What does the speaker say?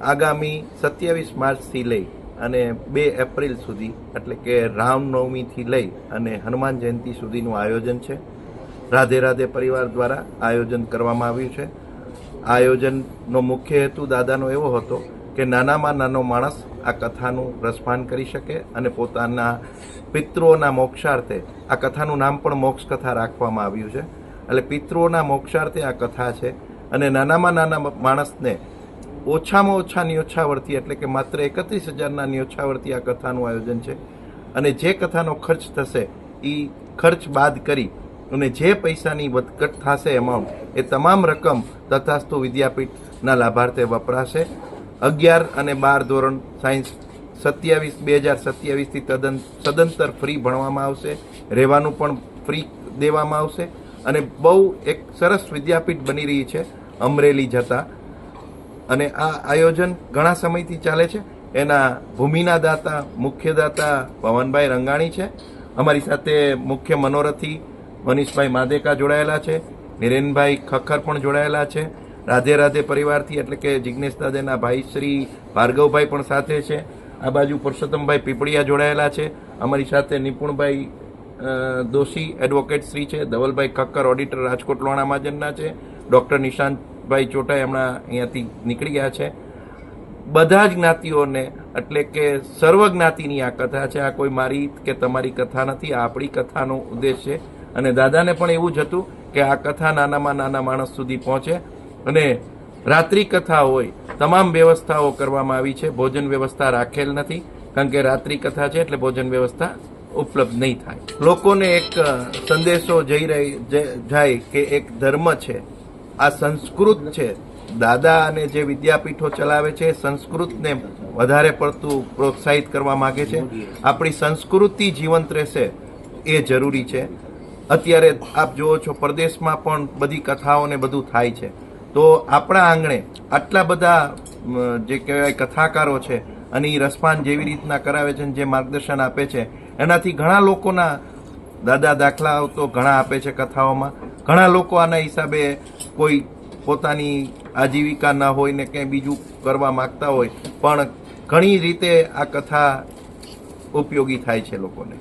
આગામી 27 માર્ચથી લઈ અને 2 એપ્રિલ સુધી એટલે કે રામનવમીથી લઈ અને હનુમાન જયંતિ સુધીનું આયોજન છે. રાધે રાધે પરિવાર દ્વારા આયોજન કરવામાં આવ્યું છે. આયોજનનો મુખ્ય હેતુ દાદાનો એવો હતો કે નાનામાં નાનો માણસ આ કથાનું રસપાન કરી શકે અને પોતાના પિતૃઓના મોક્ષાર્થે આ કથાનું નામ પણ મોક્ષ કથા રાખવામાં આવ્યું છે. એટલે પિતૃઓના મોક્ષાર્થે આ કથા છે અને નાનામાં નાના માણસને ઓછામાં ઓછા ન્યોછાવરથી એટલે કે માત્ર 31,000ના ન્યોછાવરથી આ કથાનું આયોજન છે. અને જે કથાનો ખર્ચ થશે એ ખર્ચ બાદ કરી અને જે પૈસાની વધઘટ થશે અમાઉન્ટ એ તમામ રકમ તથાસ્તુ વિદ્યાપીઠના લાભાર્થે વપરાશે. 11 અને 12 ધોરણ સાયન્સ 2027થી સદંતર ફ્રી ભણવામાં આવશે. રહેવાનું પણ ફ્રી દેવામાં આવશે અને બહુ એક સરસ વિદ્યાપીઠ બની રહી છે અમરેલી જતા. અને આ આયોજન ઘણા સમયથી ચાલે છે. એના ભૂમિના દાતા મુખ્ય દાતા પવનભાઈ રંગાણી છે. અમારી સાથે મુખ્ય મનોરથી મનીષભાઈ માદેકા જોડાયેલા છે. નિરેનભાઈ ખખર પણ જોડાયેલા છે. રાધે રાધે પરિવારથી એટલે કે જિજ્ઞેશ દાદાના ભાઈ શ્રી ભાર્ગવભાઈ પણ સાથે છે. આ બાજુ પુરુષોત્તમભાઈ પીપળિયા જોડાયેલા છે. અમારી સાથે નિપુણભાઈ દોશી એડવોકેટ શ્રી છે. ધવલભાઈ ખક્કર ઓડિટર રાજકોટ લોણા મહાજનના છે. ડૉક્ટર નિશાંતભાઈ ચોટાઈ હમણાં અહીંયાથી નીકળી ગયા છે. બધા જ જ્ઞાતિઓને એટલે કે સર્વ જ્ઞાતિની આ કથા છે. આ કોઈ મારી કે તમારી કથા નથી, આ આપણી કથાનો ઉદ્દેશ છે. અને દાદાને પણ એવું જ હતું કે આ કથા નાનામાં નાના માણસ સુધી પહોંચે અને રાત્રિ કથા હોય તમામ વ્યવસ્થાઓ કરવામાં આવી છે. ભોજન વ્યવસ્થા રાખેલ નથી કારણ કે રાત્રિ કથા છે એટલે ભોજન વ્યવસ્થા ઉપલબ્ધ નહીં થાય. લોકોને એક સંદેશો જાય કે એક ધર્મ છે, આ સંસ્કૃત છે. દાદા અને જે વિદ્યાપીઠો ચલાવે છે સંસ્કૃતને વધારે પડતું પ્રોત્સાહિત કરવા માગે છે. આપણી સંસ્કૃતિ જીવંત રહેશે એ જરૂરી છે. અત્યારે આપ જુઓ છો પરદેશમાં પણ બધી કથાઓને બધું થાય છે. તો આપણા આંગણે આટલા બધા જે કહેવાય કથાકારો છે અને એ રસપાન જેવી રીતના કરાવે છે જે માર્ગદર્શન આપે છે એનાથી ઘણા લોકોના દાદા દાખલાઓ તો ઘણા આપે છે કથાઓમાં. ઘણા લોકો આના હિસાબે કોઈ પોતાની આજીવિકા ન હોય ને કંઈ બીજું કરવા માગતા હોય પણ ઘણી રીતે આ કથા ઉપયોગી થાય છે લોકોને.